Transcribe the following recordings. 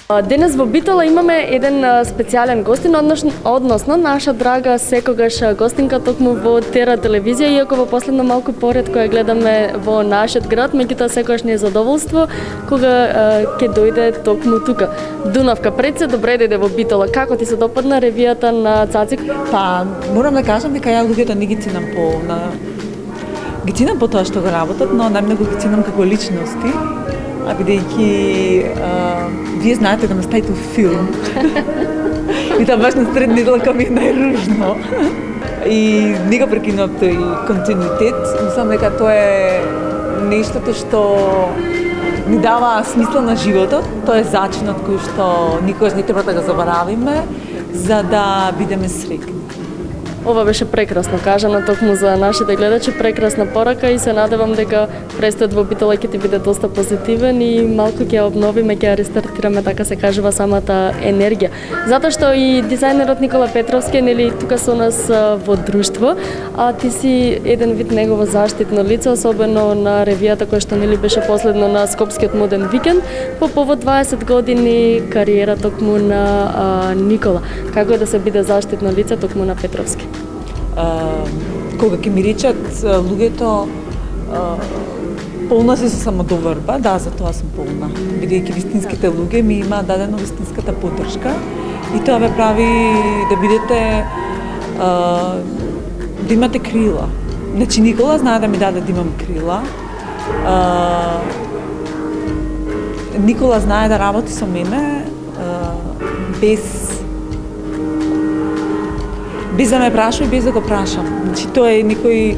Денес во Битола имаме еден специјален гостин, односно наша драга секогаш гостинка токму во Тера телевизија, иако во последно малку поретко ја гледаме во нашиот град, меѓутоа секогаш ни е задоволство кога ќе дојде токму тука. Дунавка, пред се добре дојде во Битола. Како ти се допадна ревијата на Цацик? Па, морам да кажам дека ја луѓето не ги ценам ги ценам по тоа што го работат, но најмногу ги ценам како личности. А бидејќи вие знаете да ме ставите во филм. И тоа баш на сред недела ми е најружно. И не го прекинувам тој континуитет, мислам дека тоа е нештото што ни дава смисла на животот, тоа е зачинот кој што никогаш не треба да го заборавиме за да бидеме среќни. Ова беше прекрасно кажано токму за нашите гледачи, прекрасна порака и се надевам дека престојот во Битола ќе ти биде доста позитивен и малку ќе ја обновиме, ќе ја рестартираме, така се кажува, самата енергија. Затоа што и дизајнерот Никола Петровски нели тука со нас во друштво, а ти си еден вид негово заштитно лице, особено на ревијата која што нели беше последно на Скопскиот моден викенд по повод 20 години кариера токму на Никола. Како е да се биде заштитно лице токму на Петровски? Кога ќе ми речат луѓето полна си со самодоврба, да, за тоа сум полна. Бидејќи вистинските луѓе ми има дадено вистинската поддршка и тоа ве прави да бидете да имате крила. Значи Никола знае да ми даде да имам крила. Никола знае да работи со мене без да ме прашува и без да го прашам. Значи тоа е некој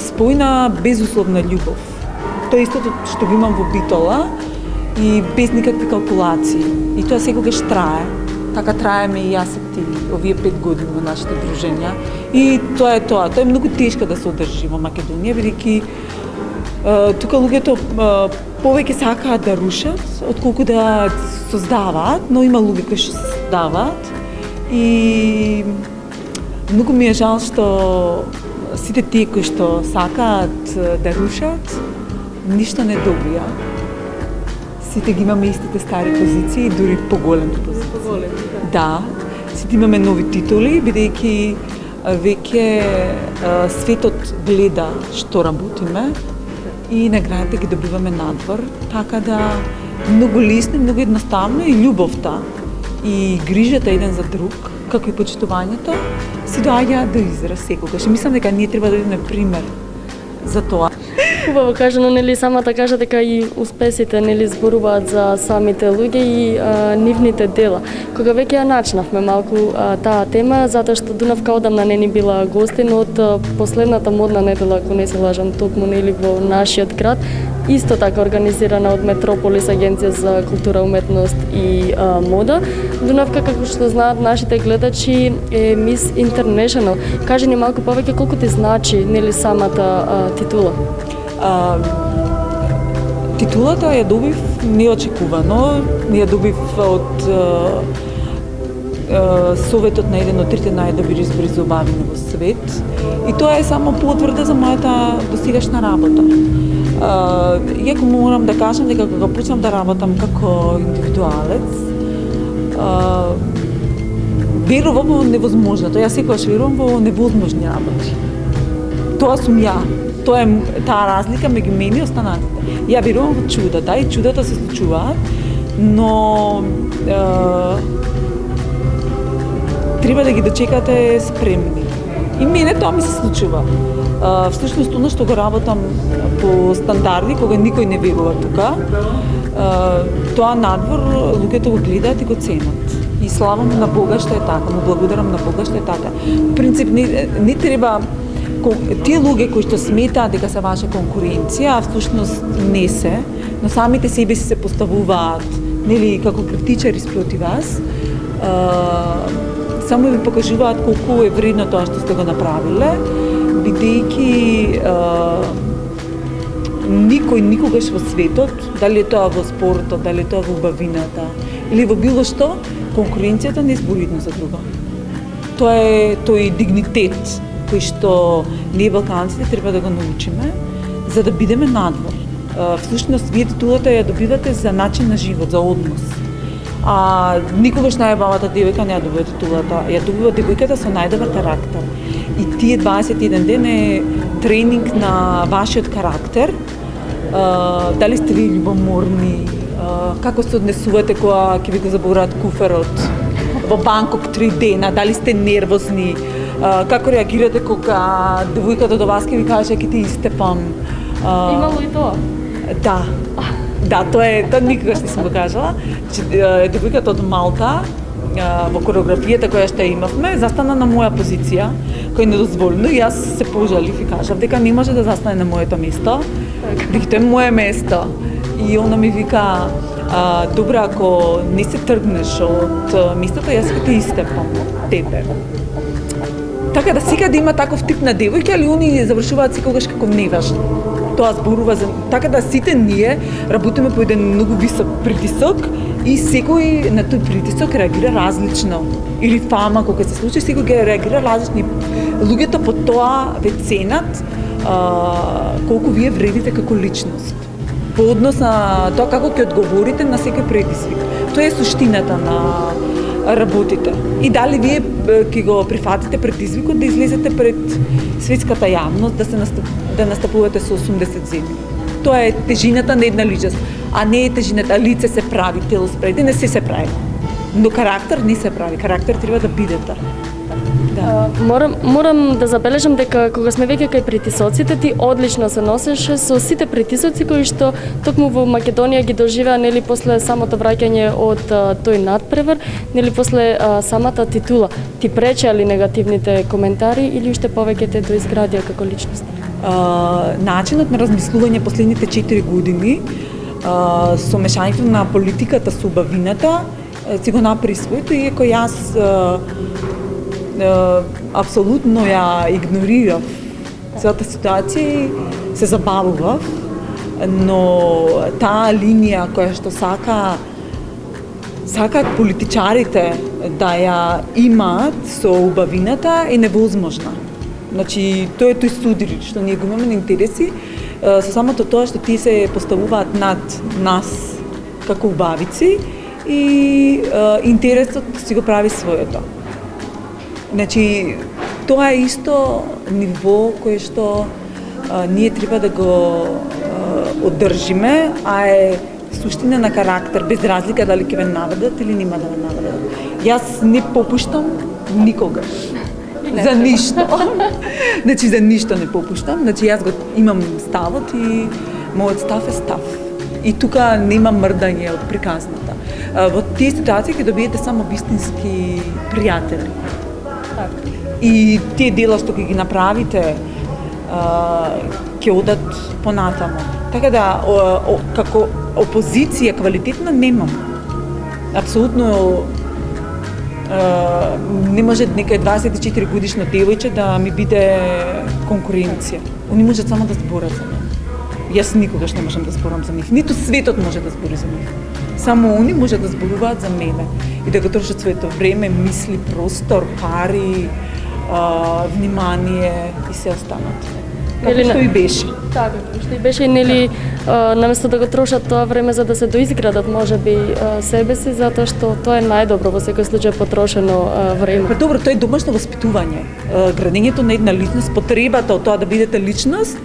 спој на безусловна љубов. Тоа е истото што го имам во Битола и без никакви калкулации. И тоа секогаш трае. Така траеме и јас и ти овие 5 години во нашите дружења. И тоа е тоа. Тоа е многу тешко да се одржи во Македонија, бидејќи тука луѓето повеќе сакаат да рушат, отколку да создаваат, но има луѓе кои што создаваат. И многу ми е жал што сите тие кои што сакаат да рушат, ништо не добија. Сите ги имаме истите стари позиции, дури поголеми позиции. Да, сите имаме нови титули, бидејќи веќе светот гледа што работиме и наградите ги добиваме надвор, така да многу лесно, многу едноставно и љубовта и грижата еден за друг, како и почитувањето, си доаѓаат до израз секогаш. Мислам дека ние треба да бидеме пример за тоа. Хубаво кажано, нели самата кажа дека и успесите нели зборуваат за самите луѓе и нивните дела. Кога веќе ја начнавме малку таа тема, затоа што Дунавка одамна не ни била гостин од последната модна недела, ако не се лажам, токму нели во нашиот град, исто така организирана од Метрополис Агенција за култура, уметност и мода. Дунавка, како што знаат нашите гледачи, е Мис Интернешнл. Кажи ни малку повеќе колку ти значи нели самата титула? Титулата ја добив неочекувано, ја добив од советот на еден од трите најдобри избори за убавина во свет и тоа е само потврда за мојата досегашна работа. Иако морам да кажам дека кога почнав да работам како индивидуалец, верувам во невозможното. Јас секогаш верувам во невозможни работи. Тоа сум ја. Тоа е таа разлика меѓу мене и останатите. Ја верувам во чудата и чудата се случуваат, но треба да ги дочекате спремни. И мене тоа ми се случува. Всушност, оно што го работам по стандарди, кога никој не верува тука, тоа надвор луѓето го гледаат и го ценат. И славам на Бога што е така, му благодарам на Бога што е така. В принцип, не треба тие луѓе кои што сметаат дека се ваша конкуренција, а всушност не се, но самите себе си се поставуваат, нели, како критичари спроти вас, само ви покажуваат колку е вредно тоа што сте го направиле, бидејќи никој никогаш во светот, дали е тоа во спортот, дали е тоа во убавината или во било што, конкуренцијата не збори едно за друго. Тоа е тој дигнитет кој што ние балканците треба да го научиме за да бидеме надвор. всушност вие титулата ја добивате за начин на живот, за однос. А никогаш најбавата девојка не ја добива титулата, ја добива девојката со најдобар карактер. И тие 21 ден е тренинг на вашиот карактер. Дали сте ви љубоморни, како се однесувате кога ќе ви го забораат куферот во Банкок 3 дена, дали сте нервозни, како реагирате кога девојката до вас ќе ви каже ќе те истепам. Имало и тоа? Да, тоа никогаш не сум го кажала. Девојката од Малта во кореографијата која што имавме, застана на моја позиција, која е недозволено и јас се пожалив и кажав дека не може да застане на моето место, дека тоа е мое место. И она ми вика, добро, ако не се тргнеш од местото, јас ќе те истепам од тебе. Така да сега да има таков тип на девојки, али они завршуваат секогаш како неважни. Тоа зборува за... Така да сите ние работиме по еден многу висок притисок и секој на тој притисок реагира различно. Или фама, кога се случи, секој ќе реагира различно. Луѓето по тоа ве ценат колку вие вредите како личност. По однос на тоа како ќе одговорите на секој предизвик. Тоа е суштината на работите. И дали вие ќе го прифатите предизвикот да излезете пред светската јавност, да настапувате со 80 земи. Тоа е тежината на една личност, а не е тежината лице се прави, тело спреди, не се прави. Но карактер не се прави, карактер треба да бидете. Да. Морам да забележам дека кога сме веќе кај притисоците, ти одлично се носеше со сите притисоци кои што токму во Македонија ги доживеа, нели после самото враќање од тој надпревар, нели после самата титула. Ти пречеа ли негативните коментари или уште повеќе те доизградија како личност? Начинот на размислување последните 4 години со мешањето на политиката со убавината си го направи своето, иако јас апсолутно ја игнорирав целата ситуација и се забавував, но таа линија која што сакаат политичарите да ја имаат со убавината е невозможна. Значи, тоа е тој судир што ние го имаме на интереси, со самото тоа што тие се поставуваат над нас како убавици и интересот си го прави своето. Значи, тоа е исто ниво кое што ние треба да го одржиме, а е суштина на карактер, без разлика дали ќе ве наведат или нема да ве наведат. Јас не попуштам никогаш. За ништо. Значи, за ништо не попуштам. Значи, јас го имам ставот и мојот став е став. И тука нема мрдање од приказната. Во тие ситуации ќе добиете само вистински пријатели. И тие дела што ќе ги направите ќе одат понатаму. Така да, како опозиција квалитетна немам. Апсолутно не може некој 24 годишно девојче да ми биде конкуренција. Они можат само да зборат за мене. Јас никогаш не можам да зборам за нив. Ниту светот може да збори за нив. Само они може да зборуваат за мене и да го трошат своето време, мисли, простор, пари, внимание и се останат. Како што и беше. Така, што и беше, нели, наместо да го трошат тоа време за да се доизградат можеби себе си, затоа што тоа е најдобро во секој случај потрошено време. Па добро, тоа е домашно воспитување. Градењето на една личност, потребата од тоа да бидете личност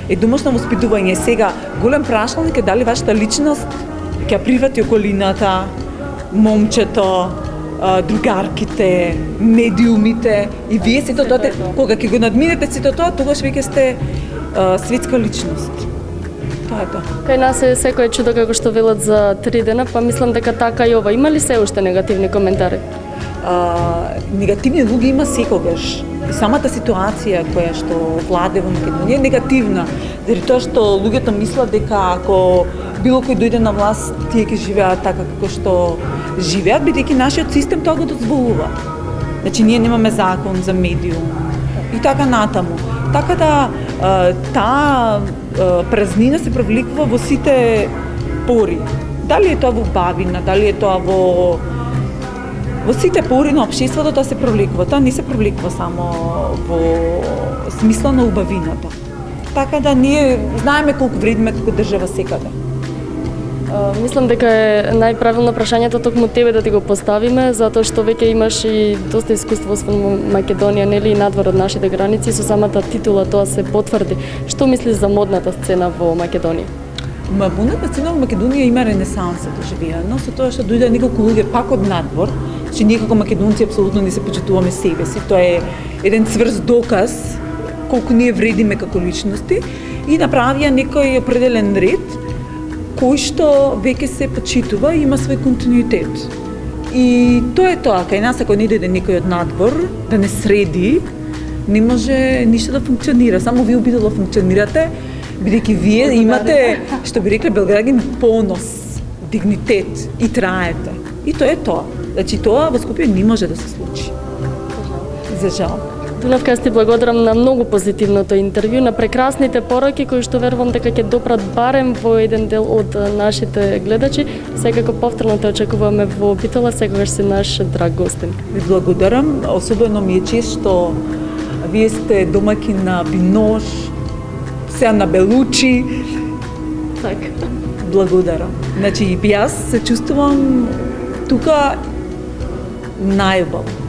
е домашно воспитување. Сега, голем прашалник е дали вашата личност ќе прифати околината, момчето, другарките, медиумите и вие сето тоа, кога ќе го надминете сето тоа, тогаш веќе сте светска личност. Тоа е тоа. Кај нас е секој чудо како што велат за 3 дена, па мислам дека така и ова. Има ли се уште негативни коментари? Негативни луѓе има секогаш. И самата ситуација која што владе во Македонија е негативна, заради тоа што луѓето мислат дека ако било кој дојде на власт, тие ќе живеат така како што живеат, бидејќи нашиот систем тоа го дозволува. Значи, ние немаме закон за медиум и така натаму. Така да таа празнина се провлекува во сите пори. Дали е тоа во бавина, дали е тоа во сите пори на општеството, тоа се провлекува. Тоа не се провлекува само во смисла на убавината. Така да ние знаеме колку вредиме како држава секаде. Мислам дека е најправилно прашањето токму тебе да ти го поставиме, затоа што веќе имаш и доста искуство во Македонија, нели и надвор од нашите граници, со самата титула тоа се потврди. Што мислиш за модната сцена во Македонија? Модната сцена во Македонија има ренесанса доживеано, со тоа што дојде неколку луѓе пак од надвор, че ние како македонци апсолутно не се почитуваме себе си. Тоа е еден цврст доказ колку ние вредиме како личности и направија некој определен ред кој што веќе се почитува и има свој континуитет. И тоа е тоа, кај нас ако не дојде некој од надвор да не среди, не може ништо да функционира, само вие убедено функционирате, бидејќи вие имате, што би рекле белграѓани, понос, дигнитет и траете. И тоа е тоа. Значи тоа во Скопје не може да се случи. За жал. Дунавка, јас ти благодарам на многу позитивното интервју, на прекрасните пороки кои што верувам дека ќе допрат барем во еден дел од нашите гледачи. Секако повторно те очекуваме во Битола, секогаш си наш драг гостин. Ви благодарам, особено ми е чест што вие сте домаќин на Бинош, сега на Белучи. Така. Благодарам. Значи, јас се чувствувам тука најубаво.